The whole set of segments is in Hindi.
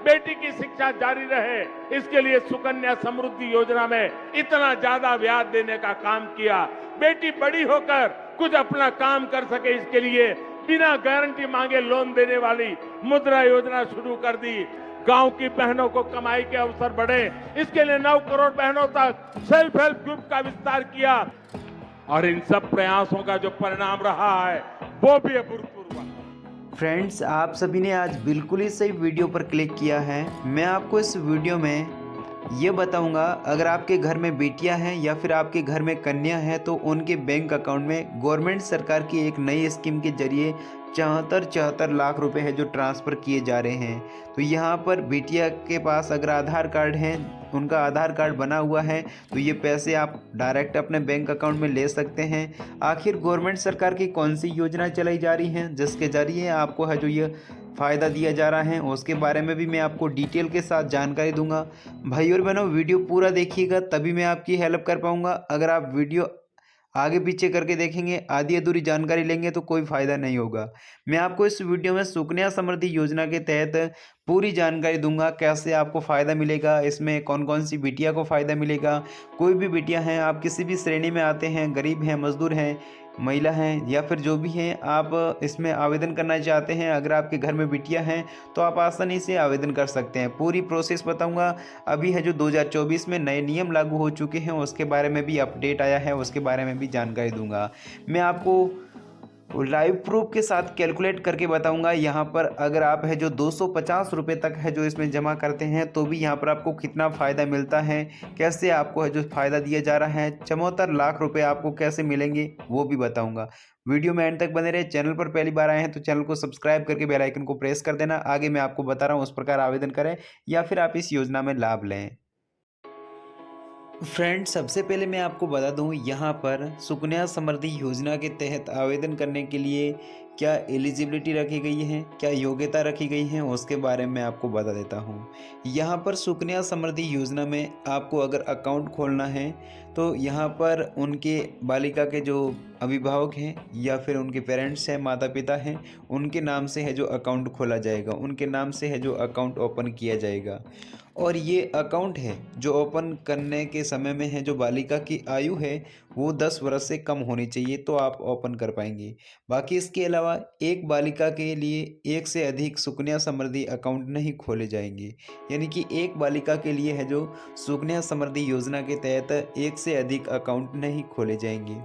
बेटी की शिक्षा जारी रहे, इसके लिए सुकन्या समृद्धि योजना में इतना ज्यादा ब्याज देने का काम किया। बेटी बड़ी होकर कुछ अपना काम कर सके, इसके लिए बिना गारंटी मांगे लोन देने वाली मुद्रा योजना शुरू कर दी। गांव की बहनों को कमाई के अवसर बढ़े, इसके लिए 9 करोड़ बहनों तक सेल्फ हेल्प ग्रुप का विस्तार किया। और इन सब प्रयासों का जो परिणाम रहा है वो भी अभूतपूर्व है। फ्रेंड्स, आप सभी ने आज बिल्कुल ही सही वीडियो पर क्लिक किया है। मैं आपको इस वीडियो में ये बताऊंगा, अगर आपके घर में बेटियां हैं या फिर आपके घर में कन्या है तो उनके बैंक अकाउंट में गवर्नमेंट सरकार की एक नई स्कीम के जरिए 74 लाख रुपए है जो ट्रांसफ़र किए जा रहे हैं। तो यहाँ पर बेटिया के पास अगर आधार कार्ड है, उनका आधार कार्ड बना हुआ है, तो ये पैसे आप डायरेक्ट अपने बैंक अकाउंट में ले सकते हैं। आखिर गवर्नमेंट सरकार की कौन सी योजना चलाई जा रही हैं जिसके ज़रिए आपको है जो ये फ़ायदा दिया जा रहा है, उसके बारे में भी मैं आपको डिटेल के साथ जानकारी दूंगा। भाई और बहनों, वीडियो पूरा देखिएगा तभी मैं आपकी हेल्प कर पाऊंगा। अगर आप वीडियो आगे पीछे करके देखेंगे, आधी अधूरी जानकारी लेंगे तो कोई फ़ायदा नहीं होगा। मैं आपको इस वीडियो में सुकन्या समृद्धि योजना के तहत पूरी जानकारी दूंगा, कैसे आपको फ़ायदा मिलेगा, इसमें कौन कौन सी बिटिया को फ़ायदा मिलेगा। कोई भी बिटिया हैं, आप किसी भी श्रेणी में आते हैं, गरीब हैं, मजदूर हैं, महिला हैं या फिर जो भी हैं, आप इसमें आवेदन करना चाहते हैं, अगर आपके घर में बिटिया हैं तो आप आसानी से आवेदन कर सकते हैं। पूरी प्रोसेस बताऊंगा। अभी है जो 2024 में नए नियम लागू हो चुके हैं, उसके बारे में भी अपडेट आया है, उसके बारे में भी जानकारी दूंगा। मैं आपको लाइव प्रूफ के साथ कैलकुलेट करके बताऊंगा। यहाँ पर अगर आप है जो 250 रुपये तक है जो इसमें जमा करते हैं तो भी यहाँ पर आपको कितना फ़ायदा मिलता है, कैसे आपको है जो फ़ायदा दिया जा रहा है, 74 लाख रुपए आपको कैसे मिलेंगे वो भी बताऊंगा। वीडियो में एंड तक बने रहे। चैनल पर पहली बार आए हैं तो चैनल को सब्सक्राइब करके बेल आइकन को प्रेस कर देना। आगे मैं आपको बता रहा हूँ उस प्रकार आवेदन करें या फिर आप इस योजना में लाभ लें। फ्रेंड, सबसे पहले मैं आपको बता दूं, यहाँ पर सुकन्या समृद्धि योजना के तहत आवेदन करने के लिए क्या एलिजिबिलिटी रखी गई है, क्या योग्यता रखी गई है, उसके बारे में आपको बता देता हूँ। यहाँ पर सुकन्या समृद्धि योजना में आपको अगर अकाउंट खोलना है तो यहाँ पर उनके बालिका के जो अभिभावक हैं या फिर उनके पेरेंट्स हैं, माता पिता हैं, उनके नाम से है जो अकाउंट खोला जाएगा, उनके नाम से है जो अकाउंट ओपन किया जाएगा। और ये अकाउंट है जो ओपन करने के समय में है जो बालिका की आयु है वो 10 वर्ष से कम होनी चाहिए तो आप ओपन कर पाएंगे। बाकी इसके अलावा एक बालिका के लिए एक से अधिक सुकन्या समृद्धि अकाउंट नहीं खोले जाएंगे, यानी कि एक बालिका के लिए है जो सुकन्या समृद्धि योजना के तहत एक से अधिक अकाउंट नहीं खोले जाएंगे।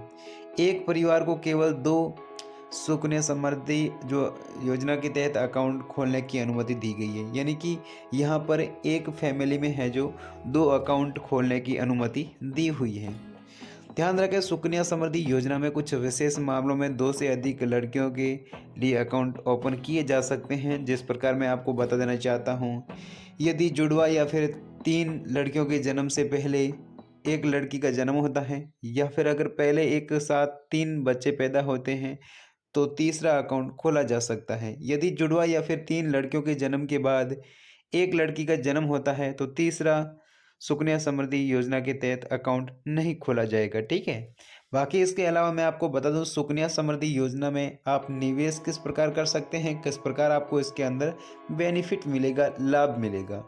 एक परिवार को केवल 2 सुकन्या समृद्धि जो योजना के तहत अकाउंट खोलने की अनुमति दी गई है, यानी कि यहाँ पर एक फैमिली में है जो 2 अकाउंट खोलने की अनुमति दी हुई है। ध्यान रखें, सुकन्या समृद्धि योजना में कुछ विशेष मामलों में 2 से अधिक लड़कियों के लिए अकाउंट ओपन किए जा सकते हैं, जिस प्रकार मैं आपको बता देना चाहता हूँ। यदि जुड़वा या फिर 3 लड़कियों के जन्म से पहले एक लड़की का जन्म होता है या फिर अगर पहले एक साथ 3 बच्चे पैदा होते हैं तो तीसरा अकाउंट खोला जा सकता है। यदि जुड़वा या फिर 3 लड़कियों के जन्म के बाद एक लड़की का जन्म होता है तो तीसरा सुकन्या समृद्धि योजना के तहत अकाउंट नहीं खोला जाएगा। ठीक है। बाकी इसके अलावा मैं आपको बता दूं, सुकन्या समृद्धि योजना में आप निवेश किस प्रकार कर सकते हैं, किस प्रकार आपको इसके अंदर बेनिफिट मिलेगा, लाभ मिलेगा।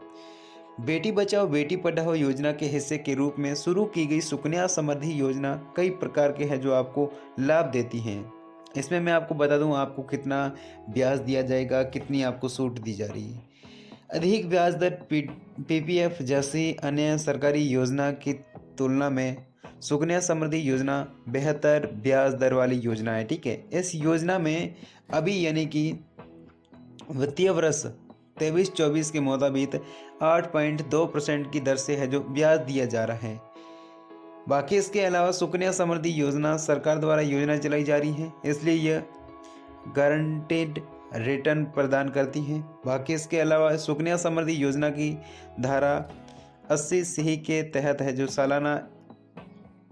बेटी बचाओ बेटी पढ़ाओ योजना के हिस्से के रूप में शुरू की गई सुकन्या समृद्धि योजना कई प्रकार के हैं जो आपको लाभ देती हैं। इसमें मैं आपको बता दूं आपको कितना ब्याज दिया जाएगा, कितनी आपको छूट दी जा रही है। अधिक ब्याज दर पीपीएफ जैसी अन्य सरकारी योजना की तुलना में सुकन्या समृद्धि योजना बेहतर ब्याज दर वाली योजना है। ठीक है। इस योजना में अभी यानी कि वित्तीय वर्ष 23-24 के मुताबिक 8.2% की दर से है जो ब्याज दिया जा रहा है। बाकी इसके अलावा सुकन्या समृद्धि योजना सरकार द्वारा योजना चलाई जा रही है, इसलिए यह गारंटेड रिटर्न प्रदान करती है। बाकी इसके अलावा सुकन्या समृद्धि योजना की धारा 80C के तहत है जो सालाना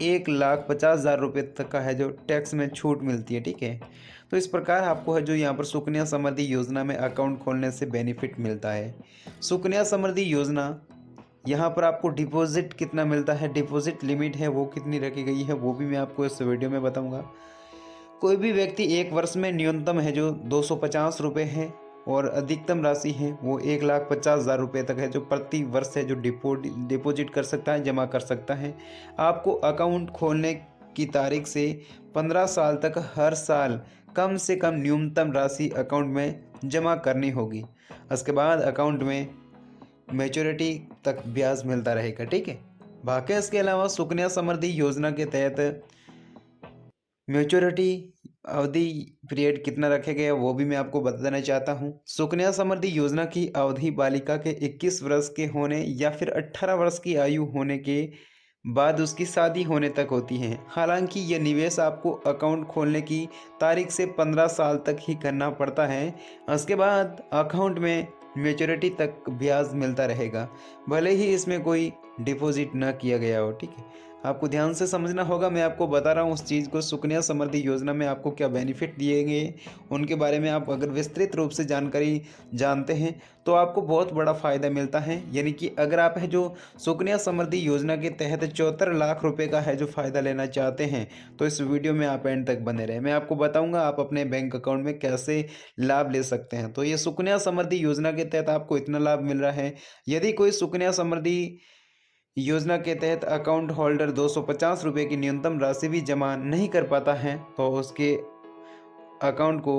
1,50,000 रुपये तक का है जो टैक्स में छूट मिलती है। ठीक है। तो इस प्रकार आपको है जो यहाँ पर सुकन्या समृद्धि योजना में अकाउंट खोलने से बेनिफिट मिलता है। सुकन्या समृद्धि योजना यहाँ पर आपको डिपॉजिट कितना मिलता है, डिपॉजिट लिमिट है वो कितनी रखी गई है, वो भी मैं आपको इस वीडियो में बताऊँगा। कोई भी व्यक्ति एक वर्ष में न्यूनतम है जो 250 रुपये है और अधिकतम राशि है वो 1,50,000 रुपये तक है जो प्रति वर्ष है जो डिपॉजिट कर सकता है, जमा कर सकता है। आपको अकाउंट खोलने की तारीख से 15 साल तक हर साल कम से कम न्यूनतम राशि अकाउंट में जमा करनी होगी। उसके बाद अकाउंट में मैच्योरिटी तक ब्याज मिलता रहेगा, ठीक है। बाकी इसके अलावा सुकन्या समृद्धि योजना के तहत मैच्योरिटी अवधि पीरियड कितना रखे गए वो भी मैं आपको बता देना चाहता हूँ। सुकन्या समृद्धि योजना की अवधि बालिका के 21 वर्ष के होने या फिर 18 वर्ष की आयु होने के बाद उसकी शादी होने तक होती है। हालांकि यह निवेश आपको अकाउंट खोलने की तारीख से 15 साल तक ही करना पड़ता है। उसके बाद अकाउंट में मैच्योरिटी तक ब्याज मिलता रहेगा, भले ही इसमें कोई डिपॉजिट ना किया गया हो, ठीक है। आपको ध्यान से समझना होगा, मैं आपको बता रहा हूँ उस चीज़ को। सुकन्या समृद्धि योजना में आपको क्या बेनिफिट दिए गए उनके बारे में आप अगर विस्तृत रूप से जानकारी जानते हैं तो आपको बहुत बड़ा फ़ायदा मिलता है। यानी कि अगर आप है जो सुकन्या समृद्धि योजना के तहत 74 लाख रुपए का है जो फ़ायदा लेना चाहते हैं तो इस वीडियो में आप एंड तक बने रहें। मैं आपको बताऊंगा आप अपने बैंक अकाउंट में कैसे लाभ ले सकते हैं। तो ये सुकन्या समृद्धि योजना के तहत आपको इतना लाभ मिल रहा है। यदि कोई सुकन्या समृद्धि योजना के तहत अकाउंट होल्डर 250 रुपये की न्यूनतम राशि भी जमा नहीं कर पाता है तो उसके अकाउंट को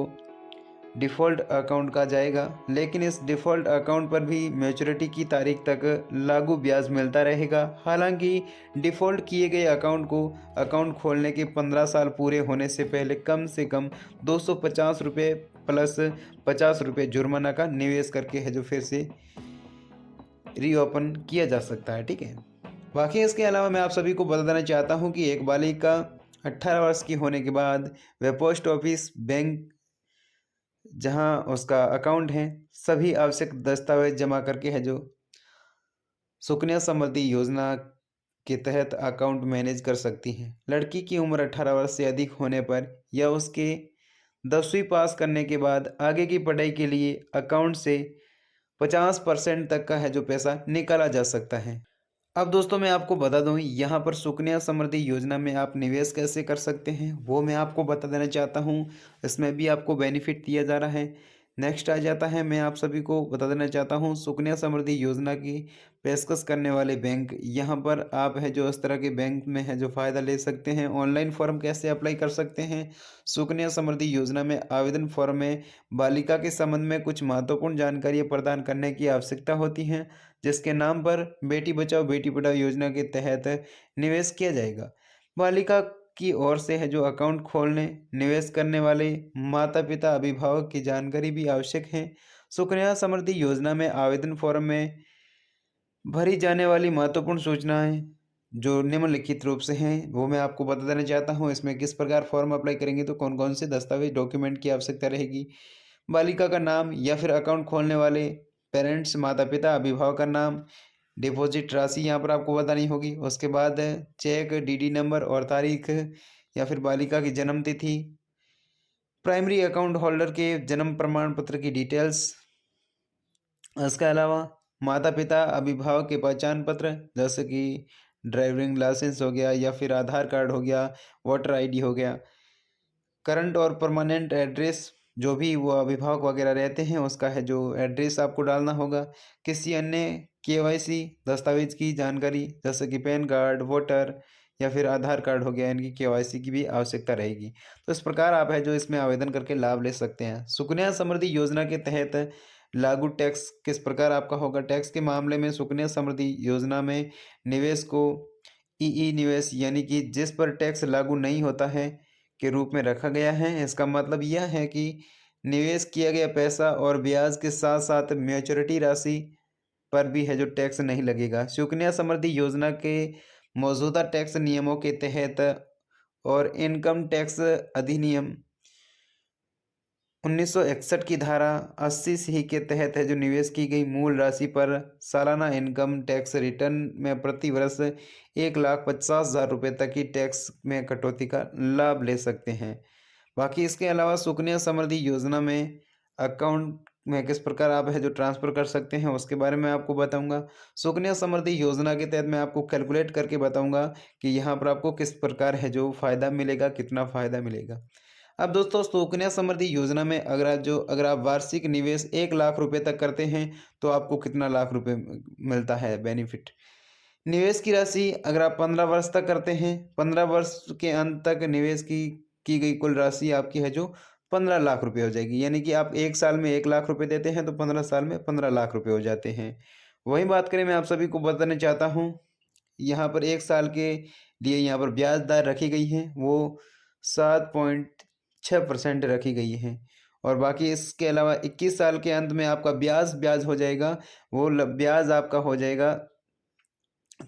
डिफ़ॉल्ट अकाउंट कहा जाएगा। लेकिन इस डिफ़ॉल्ट अकाउंट पर भी मैच्योरिटी की तारीख तक लागू ब्याज मिलता रहेगा। हालांकि डिफ़ॉल्ट किए गए अकाउंट को अकाउंट खोलने के 15 साल पूरे होने से पहले कम से कम 250 रुपये प्लस 50 रुपये जुर्माना का निवेश करके है जो फिर से रीओपन किया जा सकता है, ठीक है। बाकी इसके अलावा मैं आप सभी को बता देना चाहता हूँ कि एक बालिका 18 वर्ष की होने के बाद वह पोस्ट ऑफिस, बैंक जहाँ उसका अकाउंट है, सभी आवश्यक दस्तावेज जमा करके है जो सुकन्या समृद्धि योजना के तहत अकाउंट मैनेज कर सकती हैं। लड़की की उम्र 18 वर्ष से अधिक होने पर या उसके 10वीं पास करने के बाद आगे की पढ़ाई के लिए अकाउंट से 50% तक का है जो पैसा निकाला जा सकता है। अब दोस्तों मैं आपको बता दूं यहाँ पर सुकन्या समृद्धि योजना में आप निवेश कैसे कर सकते हैं वो मैं आपको बता देना चाहता हूँ। इसमें भी आपको बेनिफिट दिया जा रहा है। नेक्स्ट आ जाता है, मैं आप सभी को बता देना चाहता हूँ सुकन्या समृद्धि योजना की पेशकश करने वाले बैंक। यहाँ पर आप है जो इस तरह के बैंक में है जो फ़ायदा ले सकते हैं। ऑनलाइन फॉर्म कैसे अप्लाई कर सकते हैं। सुकन्या समृद्धि योजना में आवेदन फॉर्म में बालिका के संबंध में कुछ महत्वपूर्ण जानकारियाँ प्रदान करने की आवश्यकता होती हैं, जिसके नाम पर बेटी बचाओ बेटी पढ़ाओ योजना के तहत निवेश किया जाएगा। बालिका की ओर से है जो अकाउंट खोलने निवेश करने वाले माता पिता अभिभावक की जानकारी भी आवश्यक है। सुकन्या समृद्धि योजना में आवेदन फॉर्म में भरी जाने वाली महत्वपूर्ण सूचनाएं जो निम्नलिखित रूप से हैं वो मैं आपको बता देना चाहता हूं। इसमें किस प्रकार फॉर्म अप्लाई करेंगे तो कौन कौन से दस्तावेज डॉक्यूमेंट की आवश्यकता रहेगी। बालिका का नाम या फिर अकाउंट खोलने वाले पेरेंट्स माता पिता अभिभावक का नाम, डिपॉजिट राशि यहाँ पर आपको बतानी होगी। उसके बाद चेक, डीडी नंबर और तारीख या फिर बालिका की जन्म तिथि, प्राइमरी अकाउंट होल्डर के जन्म प्रमाण पत्र की डिटेल्स। इसके अलावा माता पिता अभिभावक के पहचान पत्र जैसे कि ड्राइविंग लाइसेंस हो गया या फिर आधार कार्ड हो गया, वोटर आईडी हो गया, करंट और परमानेंट एड्रेस जो भी वो अभिभावक वगैरह रहते हैं उसका है जो एड्रेस आपको डालना होगा। किसी अन्य केवाईसी दस्तावेज की जानकारी जैसे कि पैन कार्ड, वोटर या फिर आधार कार्ड हो गया, इनकी केवाईसी की भी आवश्यकता रहेगी। तो इस प्रकार आप है जो इसमें आवेदन करके लाभ ले सकते हैं। सुकन्या समृद्धि योजना के तहत लागू टैक्स किस प्रकार आपका होगा। टैक्स के मामले में सुकन्या समृद्धि योजना में निवेश को ई निवेश यानी कि जिस पर टैक्स लागू नहीं होता है के रूप में रखा गया है। इसका मतलब यह है कि निवेश किया गया पैसा और ब्याज के साथ साथ मैच्योरिटी राशि पर भी है जो टैक्स नहीं लगेगा। सुकन्या समृद्धि योजना के मौजूदा टैक्स नियमों के तहत और इनकम टैक्स अधिनियम 1961 की धारा 80 सी के तहत है जो निवेश की गई मूल राशि पर सालाना इनकम टैक्स रिटर्न में प्रति वर्ष 1,50,000 रुपये तक की टैक्स में कटौती का लाभ ले सकते हैं। बाकी इसके अलावा सुकन्या समृद्धि योजना में अकाउंट में किस प्रकार आप है जो ट्रांसफ़र कर सकते हैं उसके बारे में आपको बताऊंगा। सुकन्या समृद्धि योजना के तहत मैं आपको कैलकुलेट करके बताऊंगा कि यहाँ पर आपको किस प्रकार है जो फ़ायदा मिलेगा, कितना फ़ायदा मिलेगा। अब दोस्तों सुकन्या समृद्धि योजना में अगर आप वार्षिक निवेश 1 लाख रुपए तक करते हैं तो आपको कितना लाख रुपए मिलता है बेनिफिट। निवेश की राशि अगर आप 15 वर्ष तक करते हैं, 15 वर्ष के अंत तक निवेश की गई कुल राशि आपकी है जो 15 लाख रुपए हो जाएगी। यानी कि आप 1 साल में 1 लाख रुपए देते हैं तो 15 साल में 15 लाख रुपए हो जाते हैं। वहीं बात करें, मैं आप सभी को बताना चाहता हूँ, यहाँ पर 1 साल के लिए यहाँ पर ब्याज दर रखी गई है वो 7.6% रखी गई है। और बाकी इसके अलावा 21 साल के अंत में आपका ब्याज हो जाएगा, वो ब्याज आपका हो जाएगा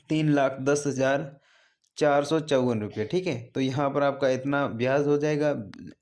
3,10,454 रुपये। ठीक है, तो यहाँ पर आपका इतना ब्याज हो जाएगा,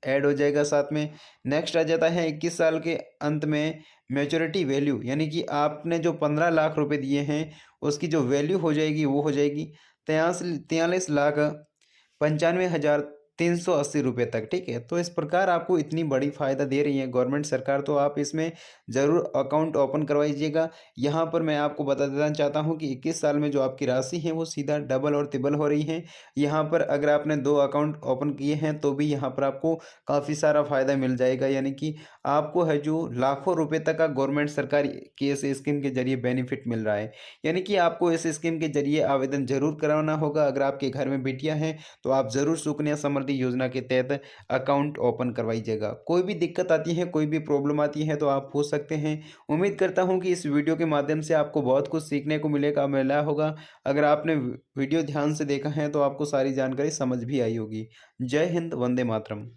ऐड हो जाएगा साथ में। नेक्स्ट आ जाता है 21 साल के अंत में मैच्योरिटी वैल्यू, यानी कि आपने जो 15 लाख रुपए दिए हैं उसकी जो वैल्यू हो जाएगी वो हो जाएगी 43,95,380 रुपये तक। ठीक है, तो इस प्रकार आपको इतनी बड़ी फ़ायदा दे रही है गवर्नमेंट सरकार, तो आप इसमें ज़रूर अकाउंट ओपन करवाइएगा। यहाँ पर मैं आपको बता देना चाहता हूँ कि 21 साल में जो आपकी राशि है वो सीधा डबल और तिबल हो रही है। यहाँ पर अगर आपने 2 अकाउंट ओपन किए हैं तो भी यहाँ पर आपको काफ़ी सारा फ़ायदा मिल जाएगा। यानी कि आपको है जो लाखों रुपये तक का गवर्नमेंट सरकार की इस स्कीम के जरिए बेनिफिट मिल रहा है। यानी कि आपको इस स्कीम के जरिए आवेदन ज़रूर कराना होगा। अगर आपके घर में बेटियाँ हैं तो आप ज़रूर सुकन्या समृद्धि योजना के तहत अकाउंट ओपन करवाइएगा। कोई भी दिक्कत आती है, कोई भी प्रॉब्लम आती है तो आप पूछ सकते हैं। उम्मीद करता हूं कि इस वीडियो के माध्यम से आपको बहुत कुछ सीखने को मिला होगा। अगर आपने वीडियो ध्यान से देखा है तो आपको सारी जानकारी समझ भी आई होगी। जय हिंद, वंदे मातरम।